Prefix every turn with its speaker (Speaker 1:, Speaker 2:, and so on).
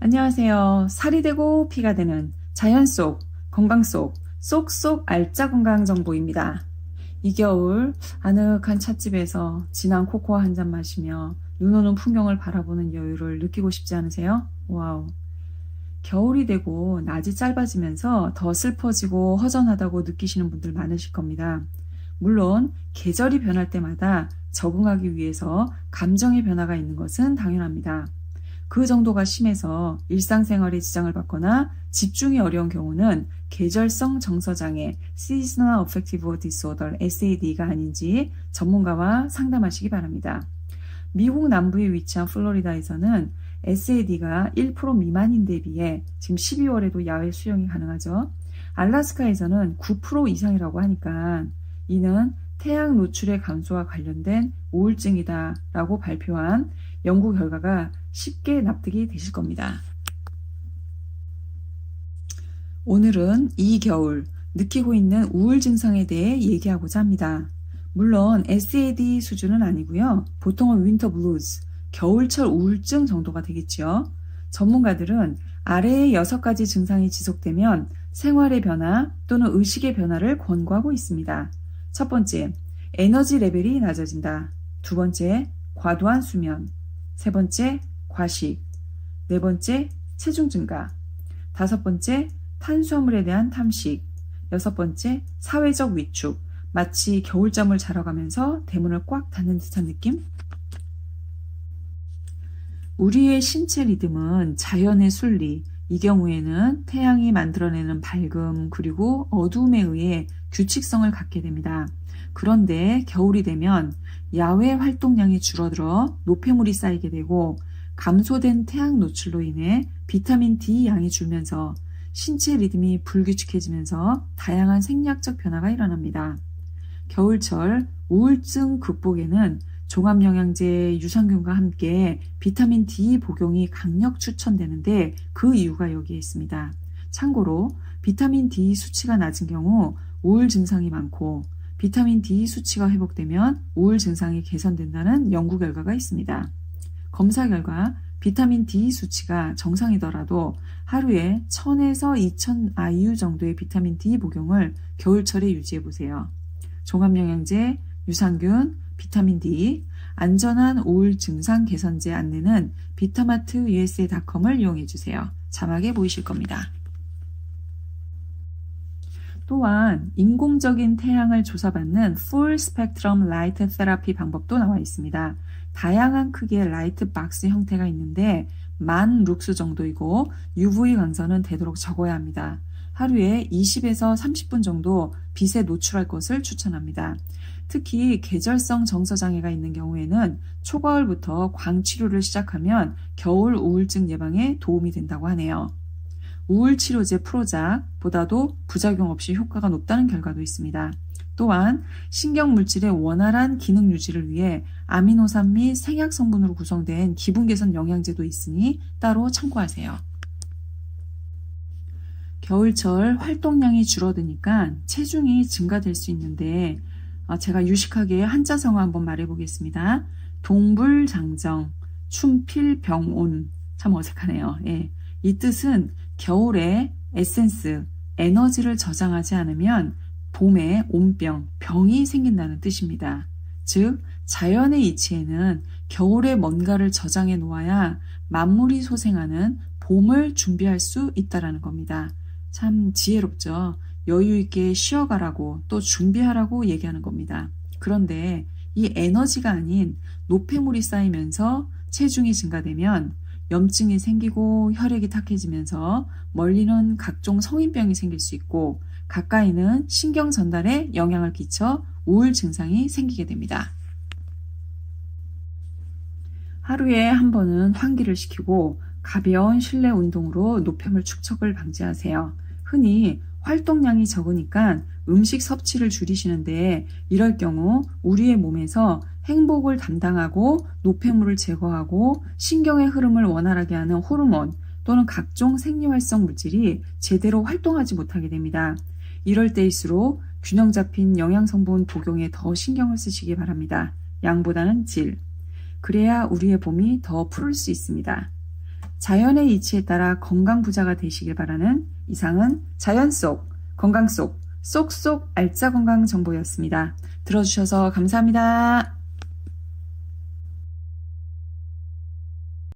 Speaker 1: 안녕하세요. 살이 되고 피가 되는 자연 속, 건강 속, 쏙쏙 알짜 건강 정보입니다. 이 겨울 아늑한 찻집에서 진한 코코아 한 잔 마시며 눈 오는 풍경을 바라보는 여유를 느끼고 싶지 않으세요? 와우. 겨울이 되고 낮이 짧아지면서 더 슬퍼지고 허전하다고 느끼시는 분들 많으실 겁니다. 물론 계절이 변할 때마다 적응하기 위해서 감정의 변화가 있는 것은 당연합니다. 그 정도가 심해서 일상생활에 지장을 받거나 집중이 어려운 경우는 계절성 정서장애 Seasonal Affective Disorder SAD가 아닌지 전문가와 상담하시기 바랍니다. 미국 남부에 위치한 플로리다에서는 SAD가 1% 미만인 데 비해 지금 12월에도 야외 수영이 가능하죠. 알래스카에서는 9% 이상이라고 하니까 이는 태양 노출의 감소와 관련된 우울증이다 라고 발표한 연구 결과가 쉽게 납득이 되실 겁니다. 오늘은 이 겨울 느끼고 있는 우울 증상에 대해 얘기하고자 합니다. 물론 SAD 수준은 아니고요. 보통은 윈터 블루즈, 겨울철 우울증 정도가 되겠지요. 전문가들은 아래의 6가지 증상이 지속되면 생활의 변화 또는 의식의 변화를 권고하고 있습니다. 첫 번째, 에너지 레벨이 낮아진다. 두 번째, 과도한 수면. 세 번째, 과식. 네 번째, 체중 증가. 다섯 번째, 탄수화물에 대한 탐식. 여섯 번째, 사회적 위축. 마치 겨울잠을 자러 가면서 대문을 꽉 닫는 듯한 느낌? 우리의 신체 리듬은 자연의 순리, 이 경우에는 태양이 만들어내는 밝음 그리고 어두움에 의해 규칙성을 갖게 됩니다. 그런데 겨울이 되면 야외 활동량이 줄어들어 노폐물이 쌓이게 되고 감소된 태양 노출로 인해 비타민 D 양이 줄면서 신체 리듬이 불규칙해지면서 다양한 생리학적 변화가 일어납니다. 겨울철 우울증 극복에는 종합영양제 유산균과 함께 비타민 D 복용이 강력 추천되는데 그 이유가 여기에 있습니다. 참고로 비타민 D 수치가 낮은 경우 우울 증상이 많고 비타민 D 수치가 회복되면 우울 증상이 개선된다는 연구 결과가 있습니다. 검사 결과 비타민 D 수치가 정상이더라도 하루에 1000에서 2000 IU 정도의 비타민 D 복용을 겨울철에 유지해보세요. 종합영양제, 유산균, 비타민 D, 안전한 우울 증상 개선제 안내는 비타마트 USA.com을 이용해주세요. 자막에 보이실 겁니다. 또한 인공적인 태양을 조사받는 Full Spectrum Light Therapy 방법도 나와 있습니다. 다양한 크기의 라이트 박스 형태가 있는데 10,000 룩스 정도이고 UV 광선은 되도록 적어야 합니다. 하루에 20에서 30분 정도 빛에 노출할 것을 추천합니다. 특히 계절성 정서장애가 있는 경우에는 초가을부터 광치료를 시작하면 겨울 우울증 예방에 도움이 된다고 하네요. 우울치료제 프로작보다도 부작용 없이 효과가 높다는 결과도 있습니다. 또한 신경물질의 원활한 기능 유지를 위해 아미노산 및 생약 성분으로 구성된 기분 개선 영양제도 있으니 따로 참고하세요. 겨울철 활동량이 줄어드니까 체중이 증가될 수 있는데 제가 유식하게 한자성어 한번 말해보겠습니다. 동불장정, 춘필병온. 참 어색하네요. 예. 이 뜻은 겨울에 에센스, 에너지를 저장하지 않으면 봄에 온병, 병이 생긴다는 뜻입니다. 즉, 자연의 이치에는 겨울에 뭔가를 저장해 놓아야 만물이 소생하는 봄을 준비할 수 있다는 겁니다. 참 지혜롭죠. 여유 있게 쉬어가라고 또 준비하라고 얘기하는 겁니다. 그런데 이 에너지가 아닌 노폐물이 쌓이면서 체중이 증가되면 염증이 생기고 혈액이 탁해지면서 멀리는 각종 성인병이 생길 수 있고 가까이는 신경 전달에 영향을 끼쳐 우울 증상이 생기게 됩니다. 하루에 한 번은 환기를 시키고 가벼운 실내 운동으로 노폐물 축적을 방지하세요. 흔히 활동량이 적으니까 음식 섭취를 줄이시는데 이럴 경우 우리의 몸에서 행복을 담당하고 노폐물을 제거하고 신경의 흐름을 원활하게 하는 호르몬 또는 각종 생리활성 물질이 제대로 활동하지 못하게 됩니다. 이럴 때일수록 균형 잡힌 영양성분 복용에 더 신경을 쓰시기 바랍니다. 양보다는 질. 그래야 우리의 봄이 더 푸를 수 있습니다. 자연의 이치에 따라 건강 부자가 되시길 바라는 이상은 자연 속, 건강 속, 쏙쏙 알짜 건강 정보였습니다. 들어주셔서 감사합니다.